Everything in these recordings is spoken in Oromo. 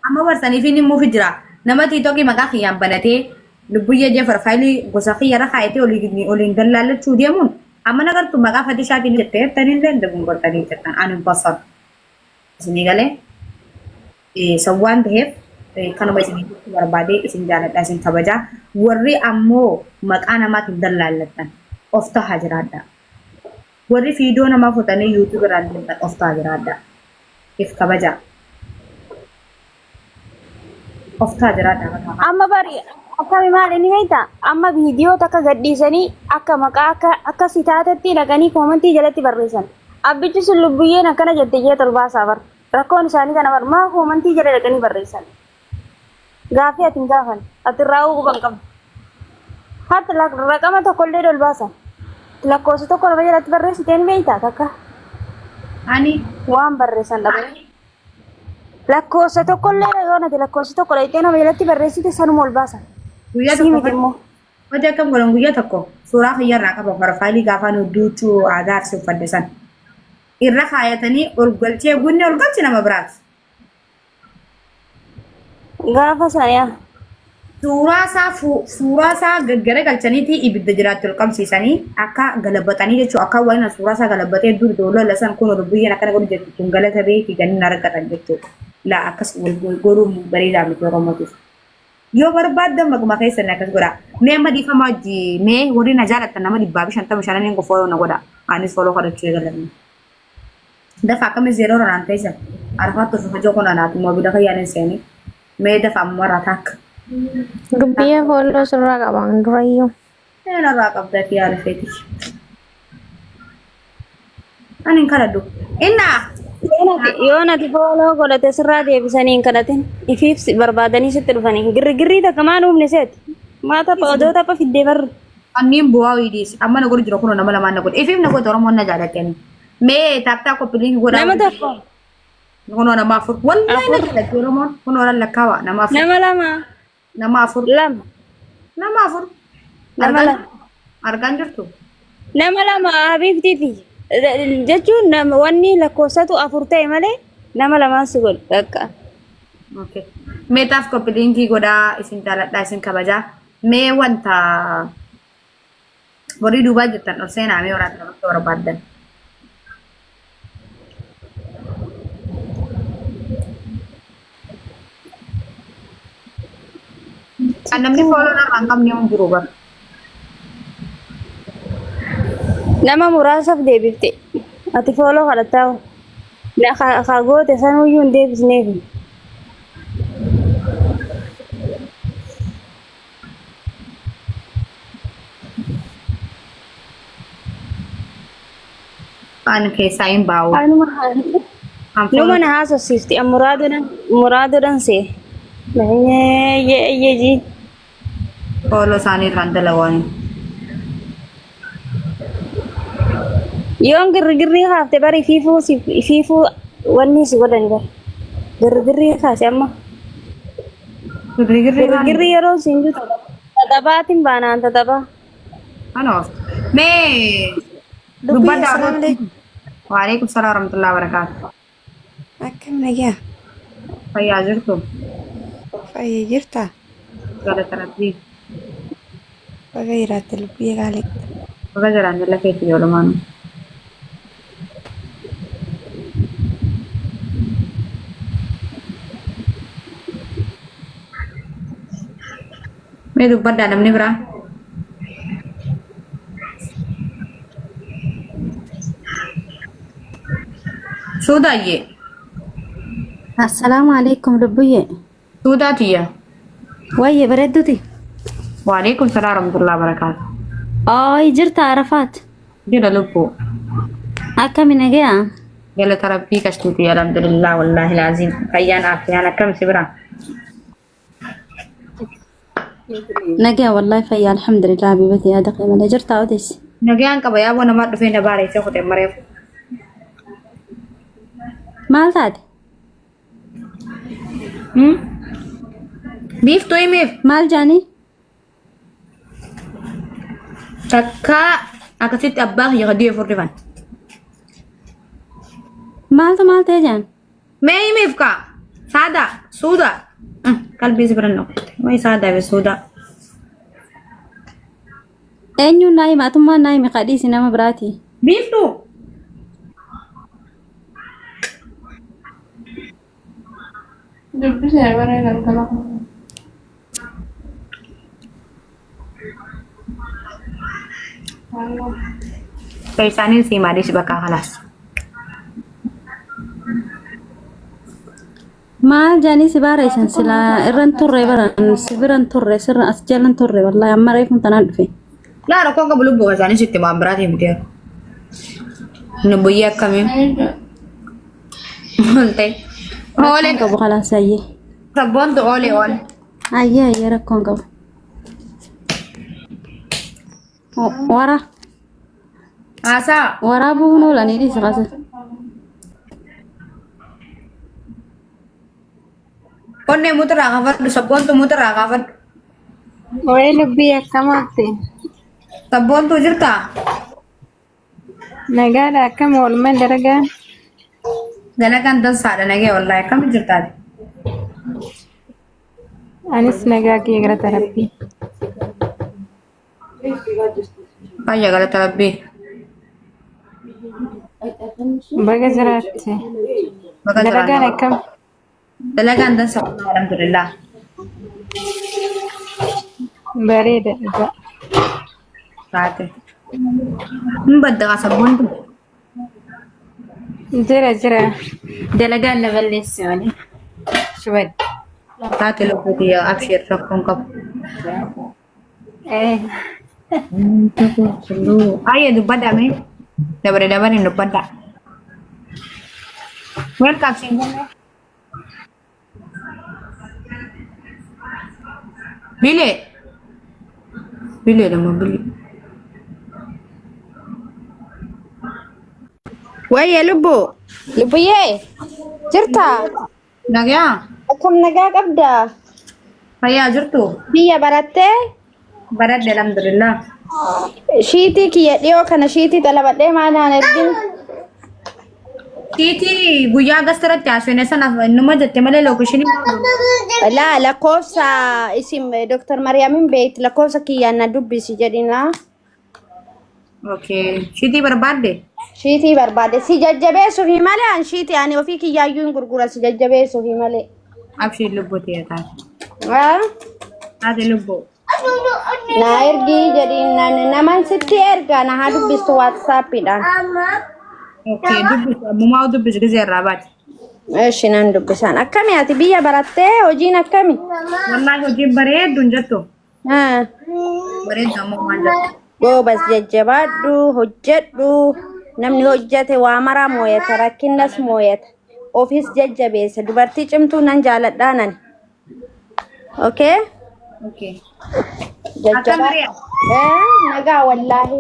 amma barsanii fi nimmoo fi jira nama tiitokii maqaa kiyyaan banatee lubbuyya jefar faayilii gosa kiyyarra kaayatee oliin dallaalachuu deemuun amma nagartu maqaa fatishaatiin jettee jettanii danda'u gortanii jettan ani basar isinii galee sawwaan ta'eef kanuma isinii barbaadee isin jaaladha isin kabajaa warri ammoo maqaa namaatiin dallaallattan of tahaa jiraadha warri fiidiyoo namaa fotanii yuutuub irraan deemtan of tahaa jiraadha if kabajaa of tahaa jiraadha amma bari akkami maal inni beektaa amma viidiyoo takka gadhiisanii akka maqaa akka sitaatatti dhaqanii koomentii jalatti barreessan abbichi sun lubbuyyeen akkana jette jee tolbaasaa bar rakkoon isaanii kana bar maa koomentii jala dhaqanii barreessan gaafii ati hin gaafan ati irraa huban qabdu hatta raqama tokkollee tolbaasa lakkoofsa tokko nama jalatti barreessiteen beektaa takka ani waan barreessan dhabanii lakkoofsa tokkollee yoo nati lakkoofsa tokko dhaqee nama jalatti barreessite sanuma ol baasan. guyyaa tokko hojii akkam godhan guyyaa tokko suuraa kiyyarraa qaba profaayilii gaafaan hedduutu aagaarsi uffadde san irra kaayatanii ol galchee gunni ol galchi nama biraati. Gaafa sana suuraa isaa gaggara galchaniiti ibidda jiraatti ol qabsiisanii akka galabatanii jechuudha akka waan suuraa isaa galabatee dur dooloo lasan kun ol biyyeen akkana godhu jettu kun galata beekii ganni argatan jechuudha. La akkas godhuun bareedaa miti Oromootiif. Yoo barbaaddan maquma keessan akkas godha. Mee madiifama wajji mee warri na jaalatan nama 255 qofa follow na godha. Anis follow godhachuu eegalan. Dafa akkami zeeroo raan ta'isa. Arfaatu fi hojii kun anaati moo bida kayyaan seeni. Mee dafa ammarraa takka. Dubbiya follow sirraa qaban durayyuu. Narraa qabdati yaala feeti. Ani hin kadhadhu. Innaa yoo nati follow godhate sirraa deebisanii hin kadhatin ifiif barbaadanii sitti dhufanii girgirrii takka maan uumne seeti maata odoo tapha fiddee barri. Anniin bu'aa wiidis amma na godhu jira kun nama lamaan na godhu ifiif na godhu Oromoon na jaalatani. Mee taaptaa koppiliin godhaa. Nama tokko. Kunoo nama afur. Wallahi na jaalatti Oromoon kunoo lan lakkaawa nama afur. Nama lama. Nama afur. Lama. Nama afur. Nama lama. Argaan jirtu. Nama lama Habiibtiifi. Jechuun wanni lakkoofsatu afur ta'e malee nama lamaan si godhu bakka. Okay. Mee taaf koppiliinkii godhaa isin jaaladhaa isin kabajaa. Mee wanta borii duubaa jirtan ol seenaa mee waraata namatti barbaaddan. Kan namni follow narraan qabne hin jiru bara. Nama muraasaaf deebifte ati follow kadhataa na goote sanuyyuu hin deebisneef. Kan keessaa hin baa'u. Numa na haasofsiifti muraadoodhaan see. Yeeji. Follow isaanii irraan dalawanii. Yoon girgirrii haafte bari fiifuu wanni si godhani bari. Girgirrii kaase amma. Girgirrii yeroo siin jiru tatabaatiin baanaan tatabaa. Anoof. Mee dubbaddaa. Waalaikum salaam warahmatullahi wabarakatuh. Akkam nagaa. Fayyaa jirtu. Fayyee jirtaa? Galata rabbii. Baga jiraatte lubbuu eegaaletti. Baga jiraan jala keetti yoolumaan. Mee dubbaddaa namni biraa. Suudaayyee. Assalamualaikum Dubbuye. Suudaatiyya. Wayye bareedduti. Waalaikum salaam warahmatullahi wabarakatuh. Ooy jirta Arafat. Jira lubbuu. Akkami nagaa? Galata rabbii kashtuuti alhamdulillah wallahi laazim. Fayyaan afiyaan akkam si biraa. Nagaa wallahi fayya alhamdulillah habibati ya daqiiqa malee jirta odees. Nagaan qaba yaa bona maa dhufee na baareessee kutee mareef. Maal taate? Biiftuu himiif. Maal jaanii? Takka akkasitti abbaa kiyya kadii afur dhufan. Maal ta'e jaan? Mee himiif kaa? سعدة سودا قلبي زبرنو وي سعدة بسودا أنيو نايمة أتما نايمة قديسي نما براتي بيفتو Pesanin si Mari si baka خلاص ما جاني سبارة سلا إرن توري برا سبرن توري سر أسجلن توري والله أما رأيكم تنادفي لا ركوك belum buka sana sih tiba berarti dia nubuya kami monte ole كابو خلاص أيه sabon tu ole ole أيه أيه ركون كابو ورا asa ورا بونو لاني دي سقاسة onne muter agafat sabon tu muter agafat Oi lubbi akkamaatti. sabon tu jirta Nagaadha akkam oolman daragaa. galakan dan sada nage wallahi kam jirta Anis nagaa kee gara tarabbii. ayya gala talabbi Baga jiraatti. Baga Daragaan jiraatti. akkam. dalagan dan sabon alhamdulillah Bareeda dhugaa. saate badda sabon tu Jira jira. Dalagaan na balleessi wali. Shubad. saate lubbuti ya abshir rakkoon qabu ayya dubbadha mee dabare dubbadha welcome single bile nama bile Wayya lubbuyyee jirtaa nagaya akkam nagaa qabdaa fayyaa jirtu biyya barattee baradhe alhamdulillah shiitii kiyya dhiyoo kana shiitii xalabadhee maalaan ergin tiiti guyyaa gastaratti haasofne sanaaf numa jette malee lookishinii laa lakkoofsa isin Dr. Mariyaamin beekti lakkoofsa kiyyaan na dubbisi jedhina okay shiitii barbaadde shiitii barbaade si jajjabeessuufi malee an shiitii ani ofii kiyyaayyuu hin gurgura si jajjabeessuufi malee abshir lubbuti yaa taate lubbuu na ergii jedhin naman sitti erga na haa dubbistu waatsaappiidhaan okay dubbisu ammumaa dubbisu gisee irraa baate eshi nan dubbisaan akkami ati biyya barattee hojiin akkami wallahi hojiin bareedduun jettu haa bareeddu ammoo waan jettu goobas jajjabaadhu hojjedhu namni hojjete waa maraa mooyata rakkinnas mooyata ofis jajjabeessa dubartii cimtuu nan jaaladhaa nan okay okay jajjabaadhu nagaa wallaahi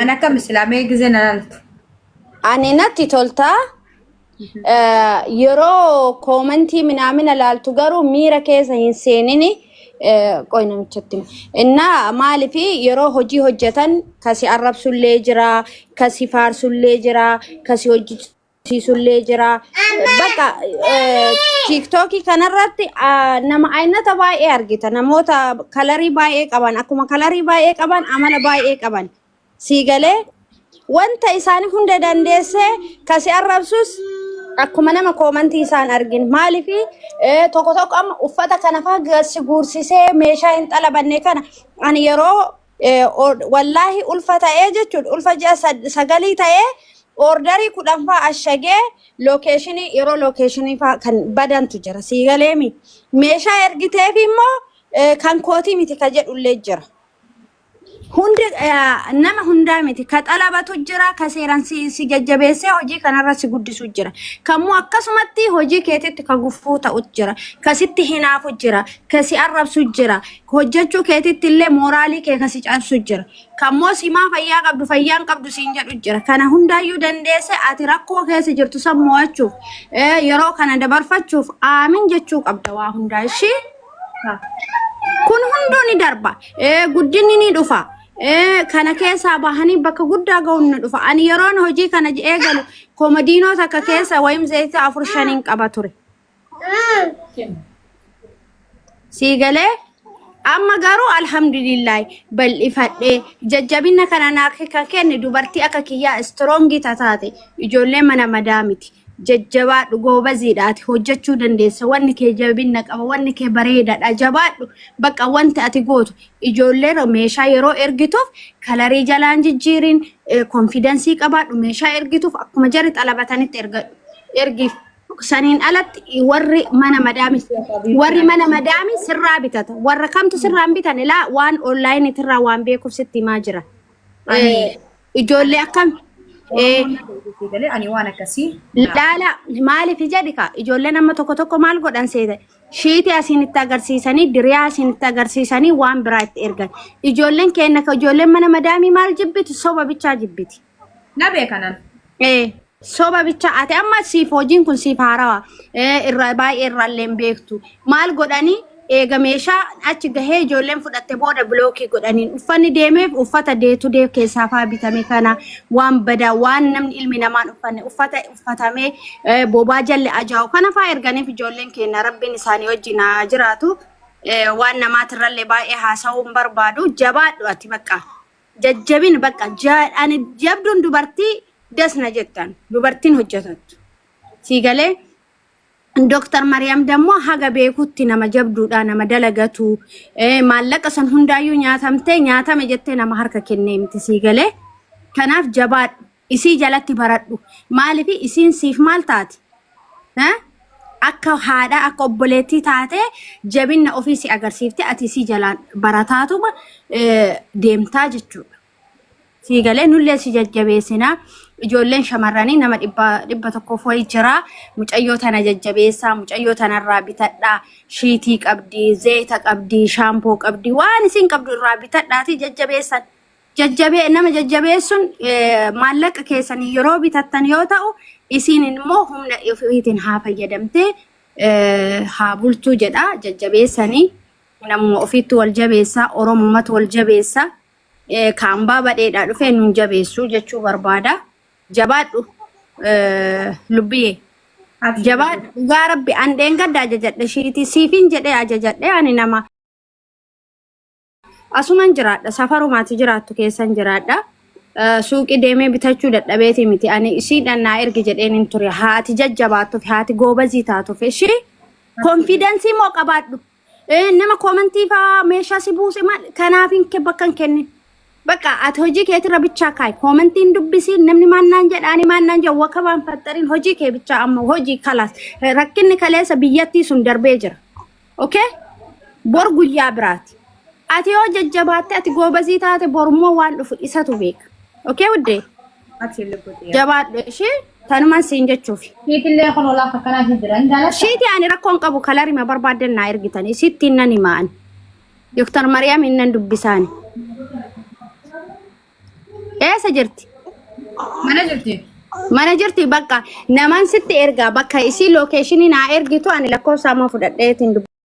ana akkam islaamee gisee na laaltu ani natti toltaa yeroo koomentii minaamina laaltu garuu miira keessa hin seenini qoy namichatti inna maalifi yeroo hojii hojjetan kasi arrabsullee jira kasi faarsullee jira kasi hojjisiisullee jira bakka tiktokii kanarratti nama aynata baay'ee argita namoota kalarii baay'ee qaban akkuma kalarii baay'ee qaban amala baay'ee qaban siigalee wanta isaanii hunda dandeessee kasi arrabsus akkuma nama koomentii isaan argin maalifi tokko tokko amma uffata kana faa gassi guursisee meeshaa hin xalabanne kana ani yeroo wallaahi ulfa ta'ee jechuudha ulfa ji'a sagalii ta'ee ordarii 10 faa ashagee lookeeshinii yeroo lookeeshinii faa kan badantu jira siigaleemi meeshaa ergiteef immoo kan kootii miti ka jedhullee jira hundi nama hundaa miti ka xalabatu jira ka seeran si jajjabeessee hojii kanarra si guddisu jira kammoo akkasumatti hojii keetitti ka gufuu ta'u jira ka sitti hinaafu jira ka si arrabsu jira hojjechuu keetitti illee mooraalii kee ka si cabsu jira kammoo simaa fayyaa qabdu fayyaan qabdu siin jedhu jira kana hundaayyuu dandeesse ati rakkoo keessa jirtu san mo'achuuf yeroo kana dabarfachuuf aamin jechuu qabda waa hundaa ishii kun hunduu ni darba guddinni ni dhufa kana keessa bahanii bakka guddaa ga'uun ni dhufa ani yeroon hojii kana eegalu komodiinoota akka keessa wayim zayita 4-5 qaba ture Siigalee amma garuu alhamdulillah bal'ifadhee jajjabina kana naa kan kenne dubartii akka kiyyaa istroongii taate ijoollee mana madaamiti jajjabaadhu goobaziidhaati hojjechuu dandeessa wanni kee jabina qaba wanni kee bareedaadha jabaadhu bakka wanti ati gootu ijoollee meeshaa yeroo ergituuf kalarii jalaan jijjiirin konfidensii qabaadhu meeshaa ergituuf akkuma jarri xalabatanitti ergiif saniin alatti warri mana madaami sirraa bitata warra kamtu sirraa bitan ilaa waan online irraa waan beekuuf sitti himaa jira ijoollee akkam ani waan akkasii laala maaliif jedhika ijoolleen amma tokko maal godhan seeta shiitii asinitti agarsiisanii diriyaa asinitti agarsiisanii waan biraa itti ergan ijoolleen kenna ka ijoolleen mana madaamii maal jibbiti soba bichaa jibbiti na beekanan soba bicha ate amma siif hojiin kun siif haarawaa irra baay'ee irraallee beektu maal godhanii eega meeshaa achi gahee ijoolleen fudhatte booda bilookii godhaniin uffanni deemeef uffata deetu deef keessaa faa bitame kana waan badaa waan namni ilmi namaan uffanne uffatamee bobaa jalle ajaa'u kana faa erganiif ijoolleen keenya rabbiin isaanii wajjin haa jiraatu waan namaatirrallee baay'ee haasa'uu barbaadu jabaadhu ati bakka jajjabin bakka ani jabduun dubartii dasna jettan dubartiin hojjetattu siigalee Dr. Mariam ደግሞ haga beekutti nama jabduudha nama dalagatu maallaqa san hundaayyuu nyaatame jettee nama harka kennee miti siigalee kanaaf jabaadhu isii jalatti baradhu maaliif isiin siif maal taati akka haadha akka obboleettii taate jabinna ofiisi agarsiifte ati isii jalaan barataatuma deemtaa jechuudha siigalee nullee si jajjabeessina ijoolleen shamarranii nama dhibba tokkoof wayii jira mucayyoo tana jajjabeessaa mucayyoo tanarraa bitadhaa shiitii qabdi zeeta qabdi shaampoo qabdi waan isin qabdu irraa bitadhaati jajjabeessan nama jajjabeessun maallaqa keessanii yeroo bitattan yoo ta'u isin immoo humna ofiitiin haa fayyadamtee haa bultuu jedha jajjabeessanii namuma ofiitti wal jabeessaa oromummaatu wal jabeessaa kaambaa badheedhaa dhufee nuun jabeessuu jechuu barbaada. Jabaadhu lubbiyee jabaadhu dhugaa rabbi andeen gadda ajajadhe shiitii siifin jedhee ajajadhe ani nama asuman jiraadha safarumaati jiraattu keessan jiraadha suuqii deemee bitachuu dadhabeeti miti ani isiidhaan naa ergi jedheen hin ture haati jajjabaattuuf haati goobazii taatuuf ishii konfidensii moo qabaadhu nama koomantii faa meeshaa si buuse maal kanaafin bakkan kenne Bakka ati hojii keetirra bichaa kaay koomentiin dubbisiin namni maannaan jedhaani maannaan jedhu wakka waan faxxariin hojii kee bichaa amma hojii kalaas rakkinni kaleessa biyyattii sun darbee jira. Okay? Bor guyyaa biraati. Ati yoo jajjabaatte ati goobazii taate borummoo waan dhufu isatu beeka. Okay wuddee? Jabaadhu ishee tanumaan siin jechuufi. Shiitillee kun olaaf akkanaa jiran jaalata. Shiitii ani rakkoon qabu kalarima barbaadan naa ergitanii sittiin nan himaan. Dr. Mariam innan dubbisaani. Eessa jirti? Mana jirti bakka namaan sitti ergaa bakka isii lookeeshinii naa ergitu ani lakkoofsa amma fudhadheetiin